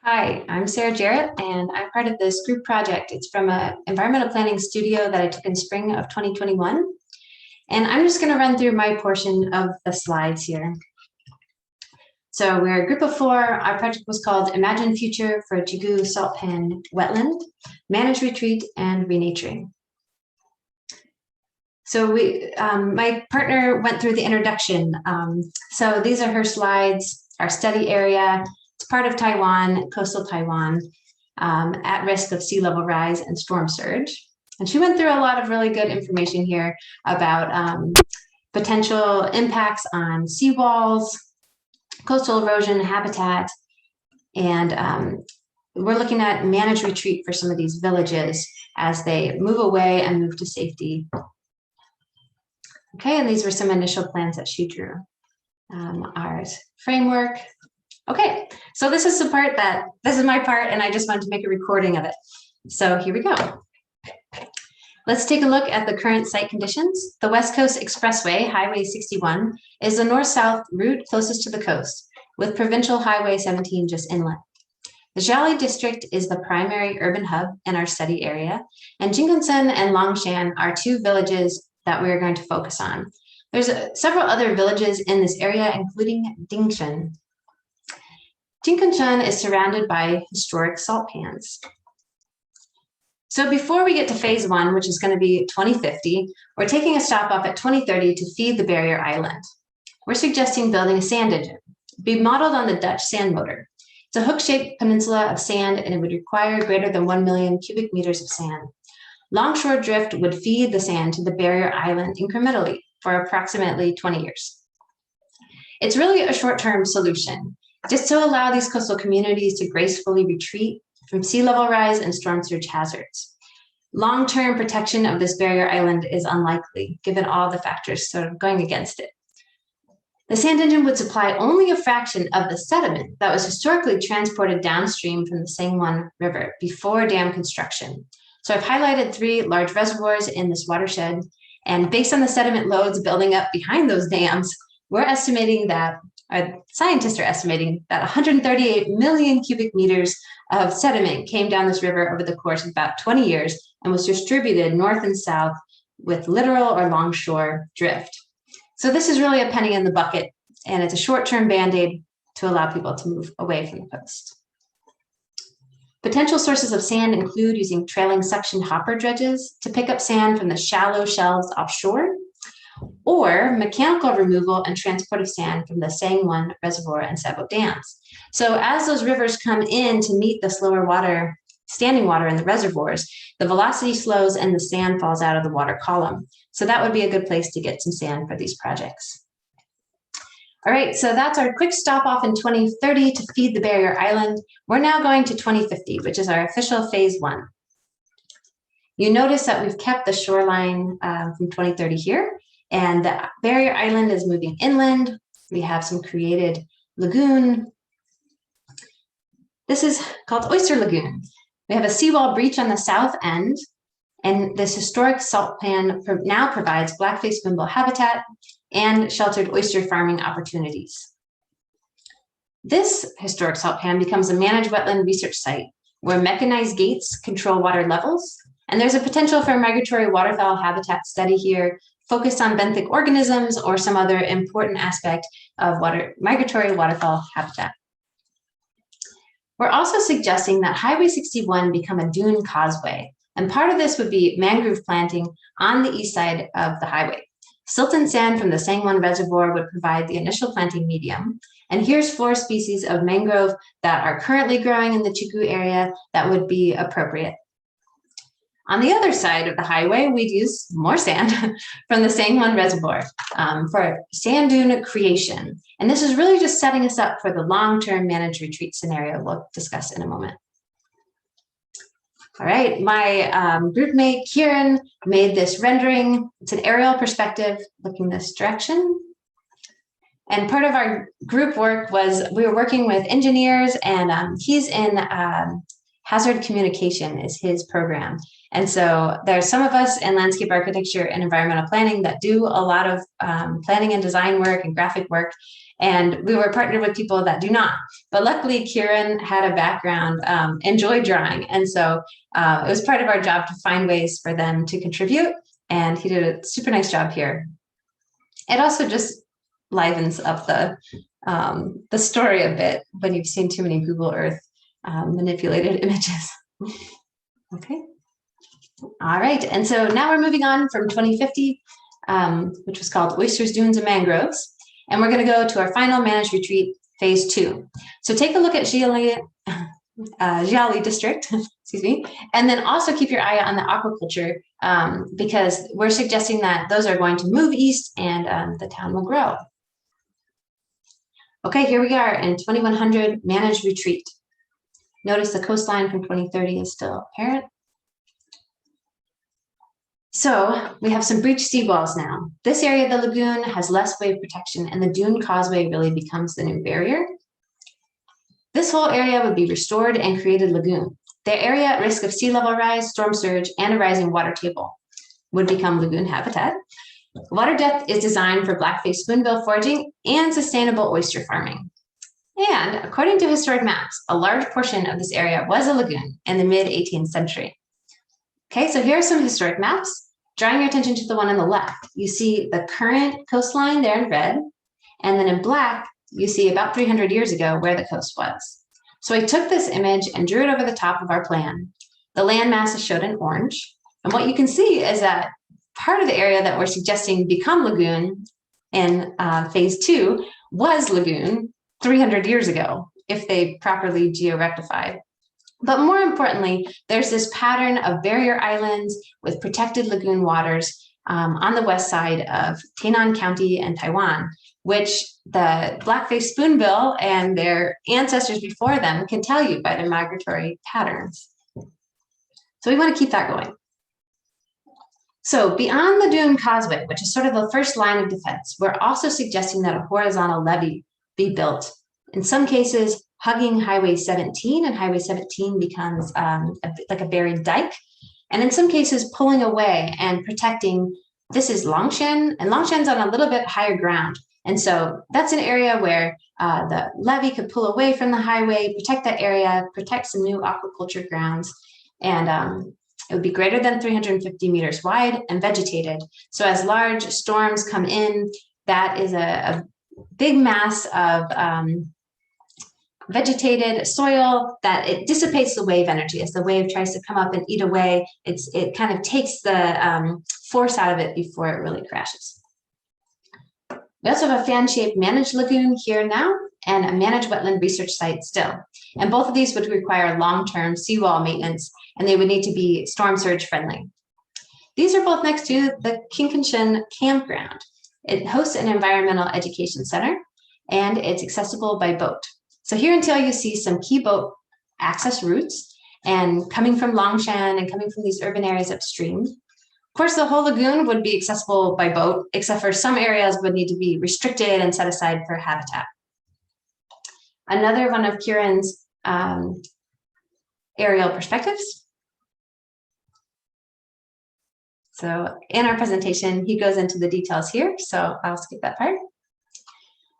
Hi, I'm Sarah Jarrett, and I'm part of this group project. It's from an environmental planning studio that I took in spring of 2021. And I'm just going to run through my portion of the slides here. So we're a group of four. Our project was called Imagine Future for Chigu Salt Pan Wetland, Manage Retreat, and Renaturing. So my partner went through the introduction. So these are her slides, our study area. It's part of Taiwan, coastal Taiwan, at risk of sea level rise and storm surge. And she went through a lot of really good information here about potential impacts on seawalls, coastal erosion, habitat, and we're looking at manage retreat for some of these villages as they move away and move to safety. Okay, and these were some initial plans that she drew. Our framework. Okay, so this is my part, and I just wanted to make a recording of it. So here we go. Let's take a look at the current site conditions. The West Coast Expressway, Highway 61, is the north-south route closest to the coast, with Provincial Highway 17 just inland. The Jiali district is the primary urban hub in our study area, and Jingunsan and Longshan are two villages that we are going to focus on. There's several other villages in this area, including Dingshan. Jingunshan is surrounded by historic salt pans. So before we get to phase one, which is going to be 2050, we're taking a stop off at 2030 to feed the barrier island. We're suggesting building a sand engine, be modeled on the Dutch sand motor. It's a hook-shaped peninsula of sand, and it would require greater than 1 million cubic meters of sand. Longshore drift would feed the sand to the barrier island incrementally for approximately 20 years. It's really a short-term solution, just to allow these coastal communities to gracefully retreat from sea level rise and storm surge hazards. Long-term protection of this barrier island is unlikely, given all the factors sort of going against it. The sand engine would supply only a fraction of the sediment that was historically transported downstream from the Sangwon River before dam construction. So I've highlighted 3 large reservoirs in this watershed, and based on the sediment loads building up behind those dams, we're estimating that scientists are estimating that 138 million cubic meters of sediment came down this river over the course of about 20 years and was distributed north and south with littoral or longshore drift. So this is really a penny in the bucket, and it's a short-term band-aid to allow people to move away from the coast. Potential sources of sand include using trailing suction hopper dredges to pick up sand from the shallow shelves offshore, or mechanical removal and transport of sand from the Sangwon Reservoir and Sabo dams. So as those rivers come in to meet the slower water, standing water in the reservoirs, the velocity slows and the sand falls out of the water column. So that would be a good place to get some sand for these projects. All right, so that's our quick stop off in 2030 to feed the barrier island. We're now going to 2050, which is our official phase one. You notice that we've kept the shoreline from 2030 here, and the barrier island is moving inland. We have some created lagoon. This is called Oyster Lagoon. We have a seawall breach on the south end, and this historic salt pan now provides blackface wimble habitat and sheltered oyster farming opportunities. This historic salt pan becomes a managed wetland research site where mechanized gates control water levels, and there's a potential for a migratory waterfowl habitat study here focused on benthic organisms or some other important aspect of migratory waterfowl habitat. We're also suggesting that Highway 61 become a dune causeway, and part of this would be mangrove planting on the east side of the highway. Silt and sand from the Sangwon Reservoir would provide the initial planting medium, and here's 4 species of mangrove that are currently growing in the Chigu area that would be appropriate. On the other side of the highway, we'd use more sand from the Sangwon Reservoir for sand dune creation. And this is really just setting us up for the long-term managed retreat scenario we'll discuss in a moment. All right, my group mate Kieran made this rendering. It's an aerial perspective looking this direction. And part of our group work was we were working with engineers, and he's in hazard communication is his program. And so there's some of us in landscape architecture and environmental planning that do a lot of planning and design work and graphic work. And we were partnered with people that do not. But luckily, Kieran had a background, enjoyed drawing. And so it was part of our job to find ways for them to contribute. And he did a super nice job here. It also just livens up the story a bit when you've seen too many Google Earth manipulated images. Okay. All right. And so now we're moving on from 2050, which was called Oysters, Dunes, and Mangroves. And we're going to go to our final managed retreat, phase 2. So take a look at Jiali district, excuse me, and then also keep your eye on the aquaculture because we're suggesting that those are going to move east and the town will grow. Okay, here we are in 2100 managed retreat. Notice the coastline from 2030 is still apparent. So we have some breached seawalls now. This area of the lagoon has less wave protection and the dune causeway really becomes the new barrier. This whole area would be restored and created lagoon. The area at risk of sea level rise, storm surge, and a rising water table would become lagoon habitat. Water depth is designed for blackface spoonbill foraging and sustainable oyster farming. And according to historic maps, a large portion of this area was a lagoon in the mid-18th century. Okay, so here are some historic maps. Drawing your attention to the one on the left, you see the current coastline there in red, and then in black, you see about 300 years ago where the coast was. So I took this image and drew it over the top of our plan. The land mass is showed in orange. And what you can see is that part of the area that we're suggesting become lagoon in phase 2 was lagoon 300 years ago, if they properly georectified. But more importantly, there's this pattern of barrier islands with protected lagoon waters on the west side of Tainan County and Taiwan, which the blackface spoonbill and their ancestors before them can tell you by their migratory patterns. So we want to keep that going. So beyond the dune causeway, which is sort of the first line of defense, we're also suggesting that a horizontal levee be built. In some cases, hugging Highway 17, and Highway 17 becomes like a buried dike. And in some cases, pulling away and protecting. This is Longshan, and Longshan's on a little bit higher ground. And so that's an area where the levee could pull away from the highway, protect that area, protect some new aquaculture grounds. And it would be greater than 350 meters wide and vegetated. So as large storms come in, that is a big mass of vegetated soil that it dissipates the wave energy. As the wave tries to come up and eat away, it kind of takes the force out of it before it really crashes. We also have a fan-shaped managed lagoon here now and a managed wetland research site still. And both of these would require long-term seawall maintenance, and they would need to be storm surge friendly. These are both next to the Kinkinshin campground. It hosts an environmental education center, and it's accessible by boat. So here until you see some key boat access routes and coming from Longshan and coming from these urban areas upstream. Of course, the whole lagoon would be accessible by boat, except for some areas would need to be restricted and set aside for habitat. Another one of Kieran's aerial perspectives. So in our presentation, he goes into the details here, so I'll skip that part.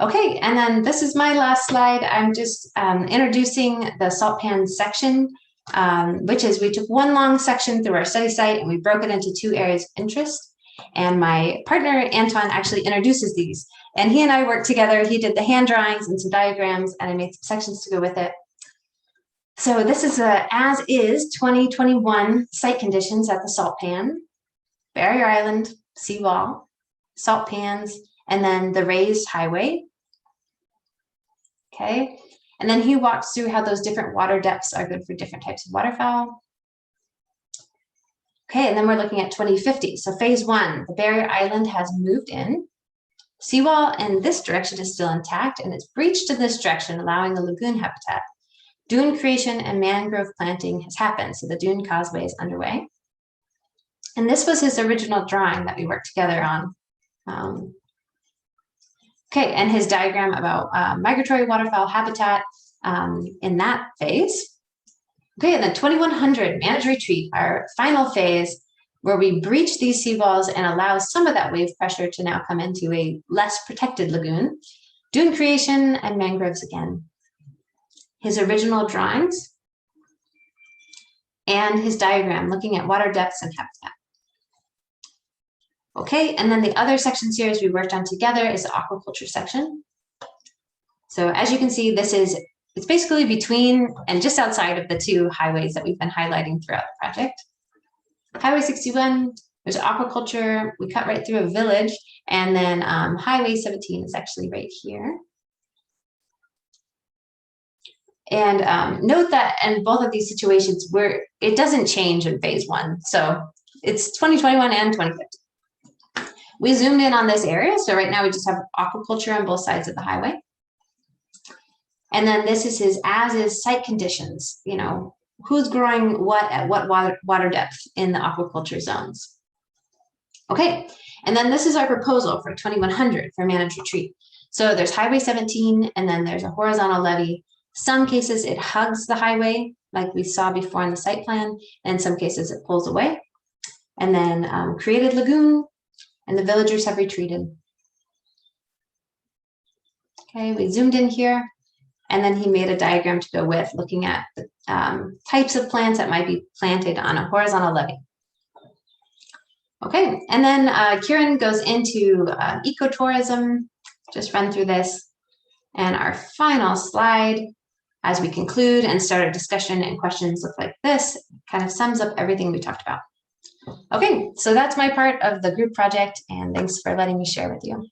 Okay, and then this is my last slide. I'm just introducing the salt pan section, which is we took one long section through our study site and we broke it into 2 areas of interest. And my partner, Antoine, actually introduces these. And he and I worked together. He did the hand drawings and some diagrams, and I made some sections to go with it. So this is a as-is 2021 site conditions at the salt pan, barrier island, seawall, salt pans, and then the raised highway. Okay, and then he walks through how those different water depths are good for different types of waterfowl. Okay, and then we're looking at 2050. So phase 1, the barrier island has moved in. Seawall in this direction is still intact, and it's breached in this direction, allowing the lagoon habitat. Dune creation and mangrove planting has happened, so the dune causeway is underway. And this was his original drawing that we worked together on. Okay, and his diagram about migratory waterfowl habitat in that phase. Okay, and then 2100, manage retreat, our final phase, where we breach these seawalls and allow some of that wave pressure to now come into a less protected lagoon. Dune creation and mangroves again. His original drawings and his diagram looking at water depths and habitat. Okay, and then the other section series we worked on together is the aquaculture section. So as you can see, it's basically between and just outside of the two highways that we've been highlighting throughout the project. Highway 61, there's aquaculture, we cut right through a village, and then Highway 17 is actually right here. And note that in both of these situations, it doesn't change in phase one. So it's 2021 and 2050. We zoomed in on this area. So right now we just have aquaculture on both sides of the highway. And then this is his as-is site conditions, who's growing what at what water depth in the aquaculture zones. Okay, and then this is our proposal for 2100 for managed retreat. So there's Highway 17, and then there's a horizontal levee. Some cases it hugs the highway, like we saw before in the site plan, and in some cases it pulls away. And then created lagoon, and the villagers have retreated. Okay, we zoomed in here, and then he made a diagram to go with, looking at the types of plants that might be planted on a horizontal levee. Okay, and then Kieran goes into ecotourism, just run through this. And our final slide, as we conclude and start a discussion and questions look like this, kind of sums up everything we talked about. Okay, so that's my part of the group project, and thanks for letting me share with you.